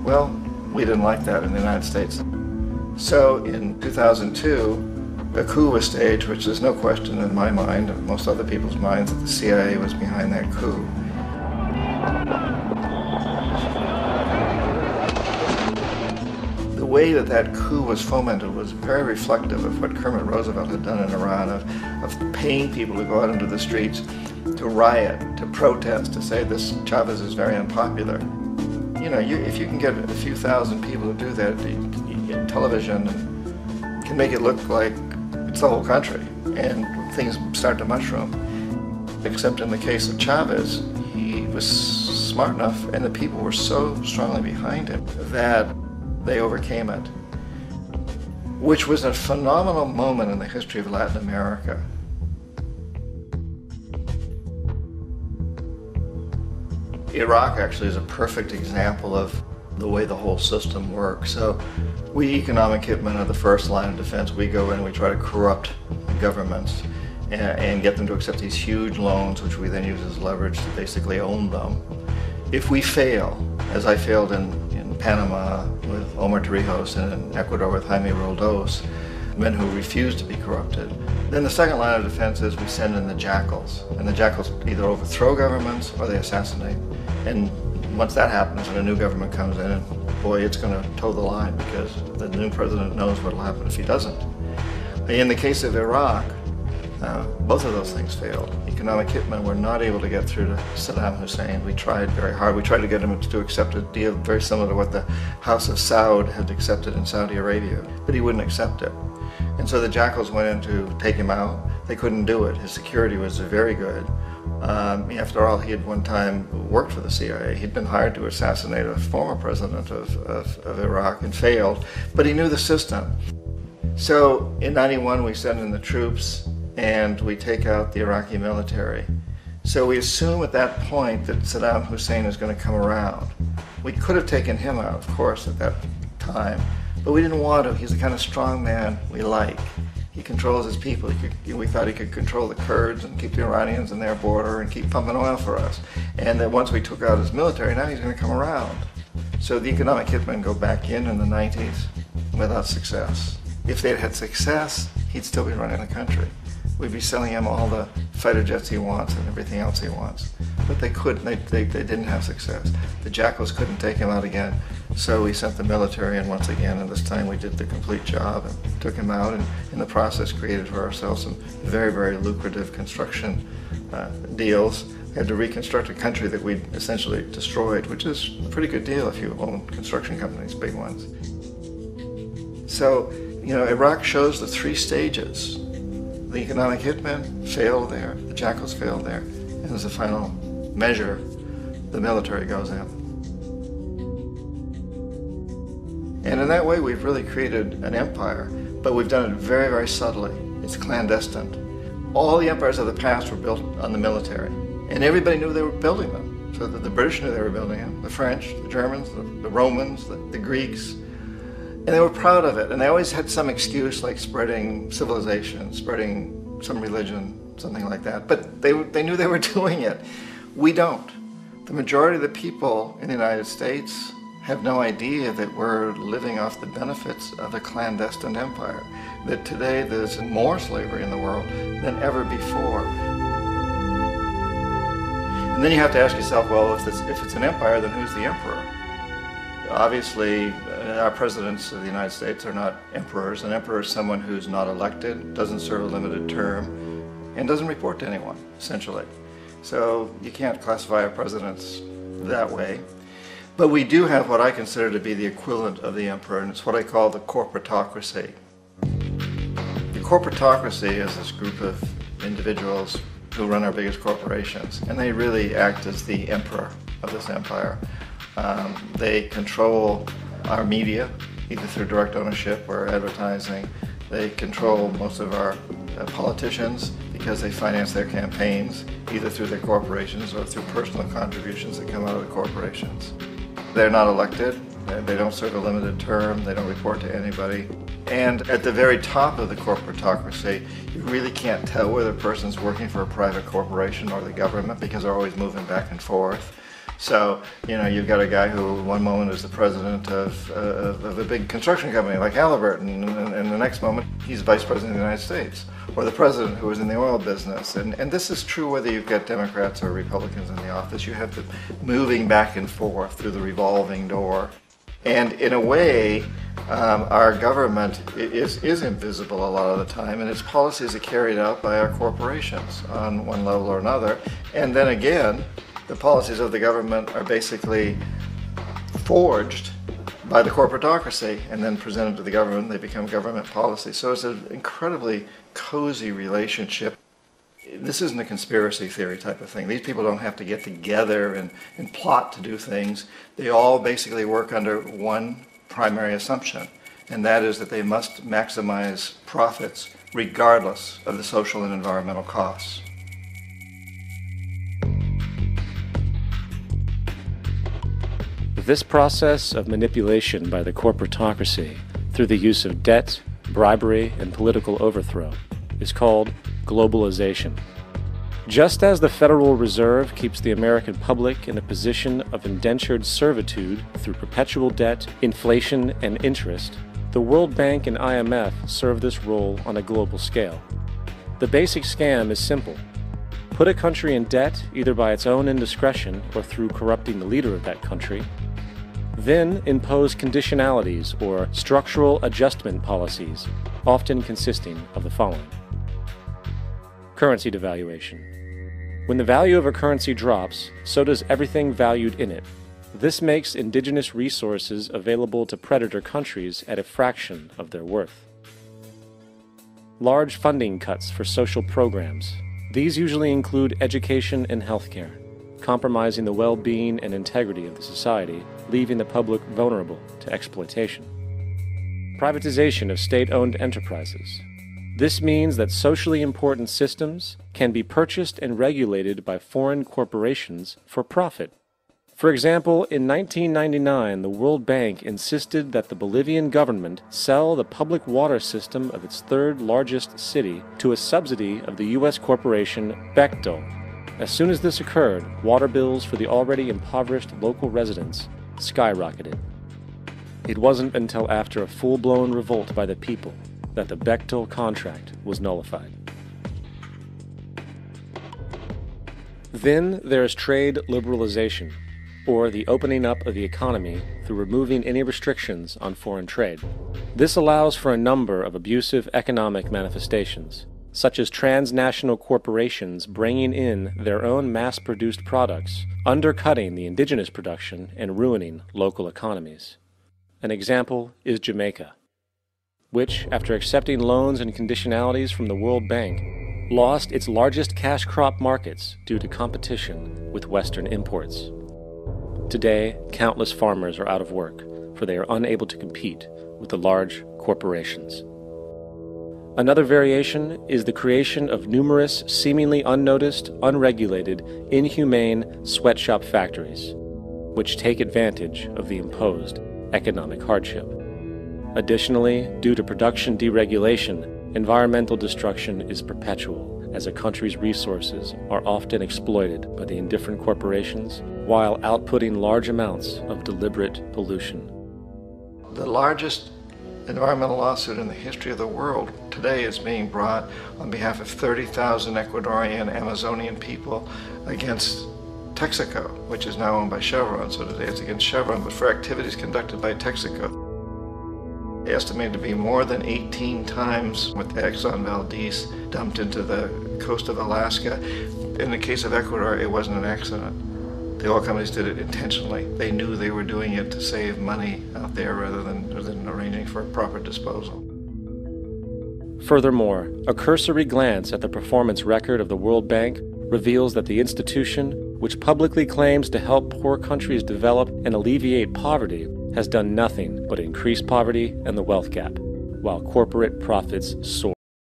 Well, we didn't like that in the United States. So in 2002, a coup was staged, which there's no question in my mind, and most other people's minds, that the CIA was behind that coup. The way that that coup was fomented was very reflective of what Kermit Roosevelt had done in Iran, of paying people to go out into the streets, to riot, to protest, to say this Chavez is very unpopular. You know, if you can get a few thousand people to do that in television, can make it look like it's the whole country, and things start to mushroom. Except in the case of Chavez, he was smart enough, and the people were so strongly behind him that they overcame it, which was a phenomenal moment in the history of Latin America. Iraq actually is a perfect example of the way the whole system works. So we economic hitmen are the first line of defense. We go in and we try to corrupt governments and get them to accept these huge loans, which we then use as leverage to basically own them. If we fail, as I failed in Panama with Omar Torrijos and in Ecuador with Jaime Roldos, men who refuse to be corrupted, then the second line of defense is we send in the jackals. And the jackals either overthrow governments or they assassinate. And once that happens and a new government comes in, and boy, it's going to toe the line, because the new president knows what will happen if he doesn't. In the case of Iraq, both of those things failed. Economic hitmen were not able to get through to Saddam Hussein. We tried very hard. We tried to get him to accept a deal very similar to what the House of Saud had accepted in Saudi Arabia, but he wouldn't accept it. And so the jackals went in to take him out. They couldn't do it. His security was very good. After all, he had one time worked for the CIA. He'd been hired to assassinate a former president of Iraq and failed, but he knew the system. So in '91, we send in the troops and we take out the Iraqi military. So we assume at that point that Saddam Hussein is going to come around. We could have taken him out, of course, at that time, but we didn't want to. He's the kind of strong man we like. He controls his people. We thought he could control the Kurds and keep the Iranians in their border and keep pumping oil for us. And that once we took out his military, now he's going to come around. So the economic hitmen go back in the 90s without success. If they'd had success, he'd still be running the country. We'd be selling him all the fighter jets he wants and everything else he wants. But they couldn't. They didn't have success. The jackals couldn't take him out again. So we sent the military in once again, and this time we did the complete job and took him out, and in the process created for ourselves some very, very lucrative construction deals. We had to reconstruct a country that we'd essentially destroyed, which is a pretty good deal if you own construction companies, big ones. So, you know, Iraq shows the three stages. The economic hitmen failed there, the jackals failed there, and as a final measure, the military goes in. And in that way, we've really created an empire, but we've done it very, very subtly. It's clandestine. All the empires of the past were built on the military, and everybody knew they were building them. So that the British knew they were building them, the French, the Germans, the Romans, the Greeks. And they were proud of it, and they always had some excuse, like spreading civilization, spreading some religion, something like that. But they knew they were doing it. We don't. The majority of the people in the United States have no idea that we're living off the benefits of a clandestine empire, that today there's more slavery in the world than ever before. And then you have to ask yourself, well, if it's an empire, then who's the emperor? Obviously, our presidents of the United States are not emperors. An emperor is someone who's not elected, doesn't serve a limited term, and doesn't report to anyone, essentially. So you can't classify our presidents that way. But we do have what I consider to be the equivalent of the emperor, and it's what I call the corporatocracy. The corporatocracy is this group of individuals who run our biggest corporations, and they really act as the emperor of this empire. They control our media, either through direct ownership or advertising. They control most of our politicians because they finance their campaigns, either through their corporations or through personal contributions that come out of the corporations. They're not elected, they don't serve a limited term, they don't report to anybody. And at the very top of the corporatocracy, you really can't tell whether a person's working for a private corporation or the government because they're always moving back and forth. So, you've got a guy who one moment is the president of a big construction company like Halliburton, and the next moment he's vice president of the United States, or the president who is in the oil business. And this is true whether you've got Democrats or Republicans in the office. You have them moving back and forth through the revolving door. And in a way, our government is invisible a lot of the time, and its policies are carried out by our corporations on one level or another. And then again, the policies of the government are basically forged by the corporatocracy and then presented to the government. They become government policy. So it's an incredibly cozy relationship. This isn't a conspiracy theory type of thing. These people don't have to get together and plot to do things. They all basically work under one primary assumption, and that is that they must maximize profits regardless of the social and environmental costs. This process of manipulation by the corporatocracy through the use of debt, bribery, and political overthrow is called globalization. Just as the Federal Reserve keeps the American public in a position of indentured servitude through perpetual debt, inflation, and interest, the World Bank and IMF serve this role on a global scale. The basic scam is simple. Put a country in debt either by its own indiscretion or through corrupting the leader of that country, then impose conditionalities or structural adjustment policies, often consisting of the following. Currency devaluation. When the value of a currency drops, so does everything valued in it. This makes indigenous resources available to predator countries at a fraction of their worth. Large funding cuts for social programs. These usually include education and healthcare, compromising the well-being and integrity of the society, leaving the public vulnerable to exploitation. Privatization of state-owned enterprises. This means that socially important systems can be purchased and regulated by foreign corporations for profit. For example, in 1999, the World Bank insisted that the Bolivian government sell the public water system of its third largest city to a subsidy of the U.S. corporation Bechtel. As soon as this occurred, water bills for the already impoverished local residents skyrocketed. It wasn't until after a full-blown revolt by the people that the Bechtel contract was nullified. Then there is trade liberalization, or the opening up of the economy through removing any restrictions on foreign trade. This allows for a number of abusive economic manifestations, such as transnational corporations bringing in their own mass-produced products, undercutting the indigenous production and ruining local economies. An example is Jamaica, which, after accepting loans and conditionalities from the World Bank, lost its largest cash crop markets due to competition with Western imports. Today, countless farmers are out of work, for they are unable to compete with the large corporations. Another variation is the creation of numerous seemingly unnoticed, unregulated, inhumane sweatshop factories, which take advantage of the imposed economic hardship. Additionally, due to production deregulation, environmental destruction is perpetual, as a country's resources are often exploited by the indifferent corporations while outputting large amounts of deliberate pollution. The largest environmental lawsuit in the history of the world today is being brought on behalf of 30,000 Ecuadorian Amazonian people against Texaco, which is now owned by Chevron. So today it's against Chevron, but for activities conducted by Texaco. Estimated to be more than 18 times what the Exxon Valdez dumped into the coast of Alaska. In the case of Ecuador, it wasn't an accident. The oil companies did it intentionally. They knew they were doing it to save money out there rather than arranging for proper disposal. Furthermore, a cursory glance at the performance record of the World Bank reveals that the institution, which publicly claims to help poor countries develop and alleviate poverty, has done nothing but increase poverty and the wealth gap, while corporate profits soar.